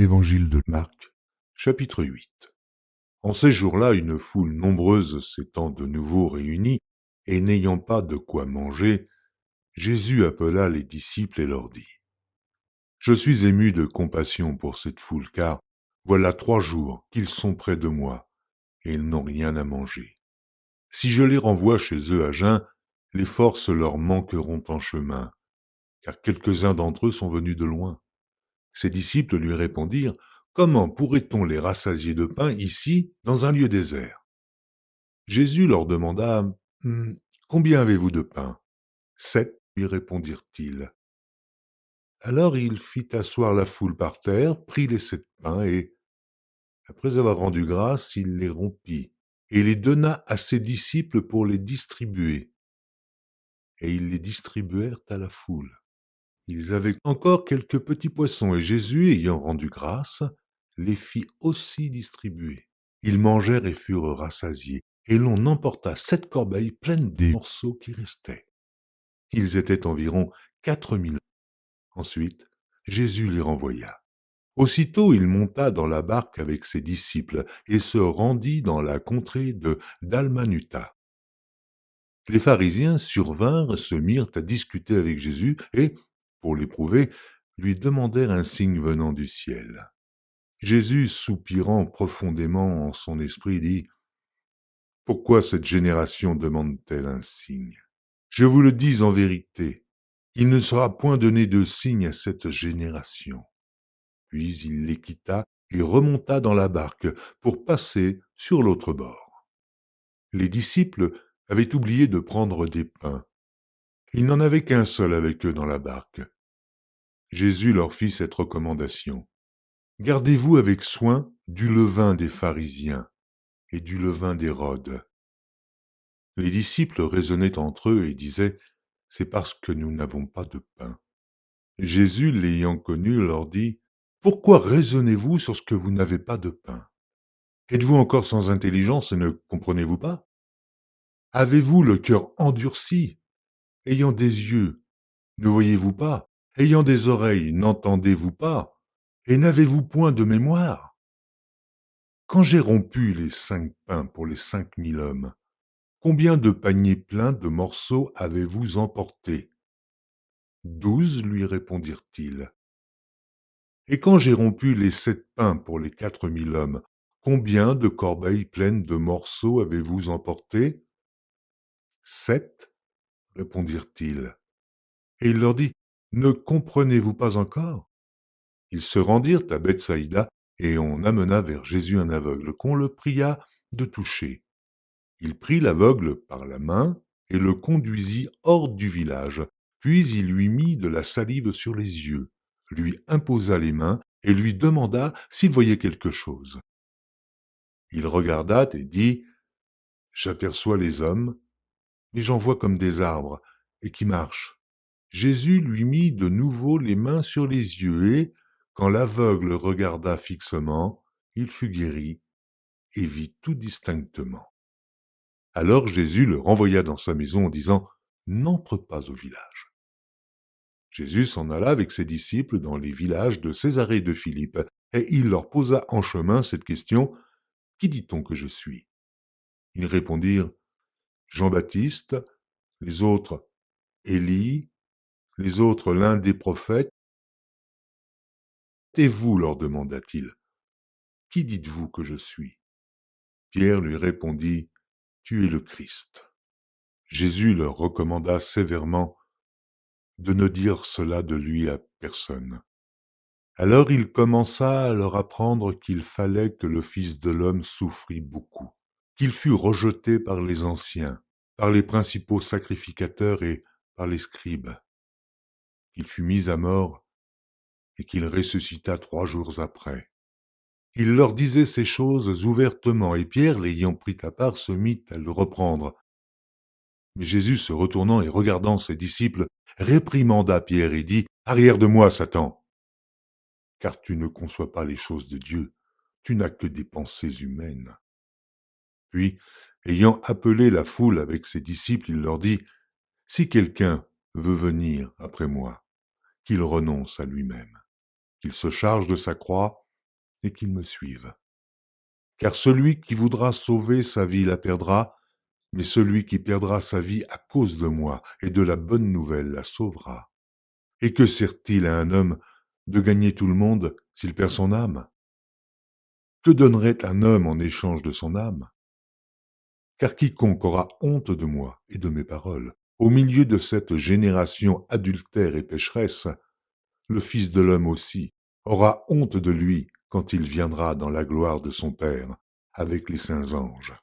Évangile de Marc, chapitre 8. En ces jours-là, une foule nombreuse s'étant de nouveau réunie, et n'ayant pas de quoi manger, Jésus appela les disciples et leur dit : « Je suis ému de compassion pour cette foule, car voilà 3 jours qu'ils sont près de moi, et ils n'ont rien à manger. Si je les renvoie chez eux à jeun, les forces leur manqueront en chemin, car quelques-uns d'entre eux sont venus de loin. » Ses disciples lui répondirent : « Comment pourrait-on les rassasier de pain ici, dans un lieu désert ?» Jésus leur demanda : « Combien avez-vous de pain ? » « 7, lui répondirent-ils. Alors il fit asseoir la foule par terre, prit les 7 pains et, après avoir rendu grâce, il les rompit et les donna à ses disciples pour les distribuer. Et ils les distribuèrent à la foule. Ils avaient encore quelques petits poissons, et Jésus, ayant rendu grâce, les fit aussi distribuer. Ils mangèrent et furent rassasiés, et l'on emporta 7 corbeilles pleines des morceaux qui restaient. Ils étaient environ 4000. Ensuite, Jésus les renvoya. Aussitôt il monta dans la barque avec ses disciples, et se rendit dans la contrée de Dalmanuta. Les pharisiens survinrent, se mirent à discuter avec Jésus, et, pour l'éprouver, lui demandèrent un signe venant du ciel. Jésus, soupirant profondément en son esprit, dit : « Pourquoi cette génération demande-t-elle un signe ? Je vous le dis en vérité, il ne sera point donné de signe à cette génération. » Puis il les quitta et remonta dans la barque pour passer sur l'autre bord. Les disciples avaient oublié de prendre des pains. Il n'en avait qu'un seul avec eux dans la barque. Jésus leur fit cette recommandation : « Gardez-vous avec soin du levain des pharisiens et du levain d'Hérode. » Les disciples raisonnaient entre eux et disaient : « C'est parce que nous n'avons pas de pain. » Jésus, l'ayant connu, leur dit : « Pourquoi raisonnez-vous sur ce que vous n'avez pas de pain ? Êtes-vous encore sans intelligence et ne comprenez-vous pas ? Avez-vous le cœur endurci ? Ayant des yeux, ne voyez-vous pas ? Ayant des oreilles, n'entendez-vous pas ? Et n'avez-vous point de mémoire ? Quand j'ai rompu les 5 pains pour les 5000 hommes, combien de paniers pleins de morceaux avez-vous emportés ? 12, lui répondirent-ils. Et quand j'ai rompu les 7 pains pour les 4000 hommes, combien de corbeilles pleines de morceaux avez-vous emportés ? 7, répondirent-ils. Et il leur dit : Ne comprenez-vous pas encore ? Ils se rendirent à Bethsaïda, et on amena vers Jésus un aveugle, qu'on le pria de toucher. Il prit l'aveugle par la main et le conduisit hors du village, puis il lui mit de la salive sur les yeux, lui imposa les mains et lui demanda s'il voyait quelque chose. Il regarda et dit : « J'aperçois les hommes, mais j'en vois comme des arbres, et qui marchent. » Jésus lui mit de nouveau les mains sur les yeux, et, quand l'aveugle regarda fixement, il fut guéri et vit tout distinctement. Alors Jésus le renvoya dans sa maison en disant : « N'entre pas au village. » Jésus s'en alla avec ses disciples dans les villages de Césarée de Philippe, et il leur posa en chemin cette question : « Qui dit-on que je suis ? » Ils répondirent : « Jean-Baptiste, les autres Élie, les autres l'un des prophètes. » « Et vous, leur demanda-t-il, qui dites-vous que je suis ? » Pierre lui répondit : « Tu es le Christ. » Jésus leur recommanda sévèrement de ne dire cela de lui à personne. Alors il commença à leur apprendre qu'il fallait que le Fils de l'homme souffrit beaucoup, qu'il fût rejeté par les anciens, par les principaux sacrificateurs et par les scribes, qu'il fût mis à mort et qu'il ressuscita 3 jours après. Il leur disait ces choses ouvertement, et Pierre, l'ayant pris à part, se mit à le reprendre. Mais Jésus, se retournant et regardant ses disciples, réprimanda Pierre et dit : « Arrière de moi, Satan, car tu ne conçois pas les choses de Dieu, tu n'as que des pensées humaines. » Puis, ayant appelé la foule avec ses disciples, il leur dit : « Si quelqu'un veut venir après moi, qu'il renonce à lui-même, qu'il se charge de sa croix et qu'il me suive. Car celui qui voudra sauver sa vie la perdra, mais celui qui perdra sa vie à cause de moi et de la bonne nouvelle la sauvera. Et que sert-il à un homme de gagner tout le monde s'il perd son âme? Que donnerait un homme en échange de son âme? Car quiconque aura honte de moi et de mes paroles, au milieu de cette génération adultère et pécheresse, le Fils de l'homme aussi aura honte de lui quand il viendra dans la gloire de son Père avec les saints anges.